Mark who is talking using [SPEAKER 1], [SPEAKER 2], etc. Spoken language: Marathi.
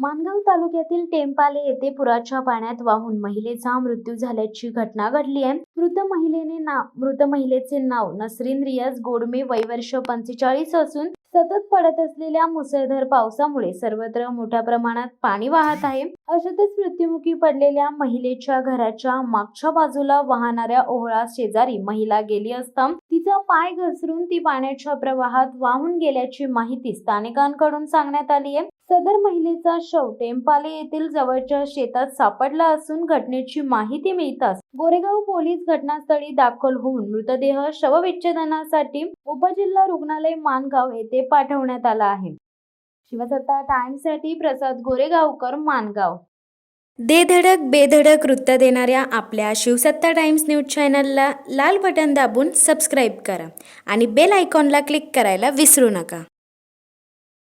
[SPEAKER 1] माणगाव तालुक्यातील टेंपाले येथे पुराच्या पाण्यात वाहून महिलेचा मृत्यू झाल्याची घटना घडली आहे। मृत महिलेचे नाव नसरीन रियाज गोडमे, वय वर्ष 45 असून सतत पडत असलेल्या मुसळधार पावसामुळे सर्वत्र मोठ्या प्रमाणात पाणी वाहत आहे। अशातच मृत्युमुखी पडलेल्या महिलेच्या घराच्या मागच्या बाजूला वाहणाऱ्या ओहळा शेजारी महिला गेली असता तिचा पाय घसरून ती पाण्याच्या प्रवाहात वाहून गेल्याची माहिती स्थानिकांकडून सांगण्यात आली आहे। सदर महिलेचा शव टेंपाले येथील जवळच्या शेतात सापडला असून घटनेची माहिती मिळताच गोरेगाव पोलीस घटनास्थळी दाखल होऊन मृतदेह शवविच्छेदनासाठी उपजिल्हा रुग्णालय माणगाव येथे पाठवण्यात आला आहे। शिवसत्ता टाइम्ससाठी प्रसाद गोरेगावकर, माणगाव। दे धडक बेधडक वृत्त देणाऱ्या आपल्या शिवसत्ता टाइम्स न्यूज चॅनलला लाल बटन दाबून सबस्क्राईब करा आणि बेल आयकॉनला क्लिक करायला विसरू नका।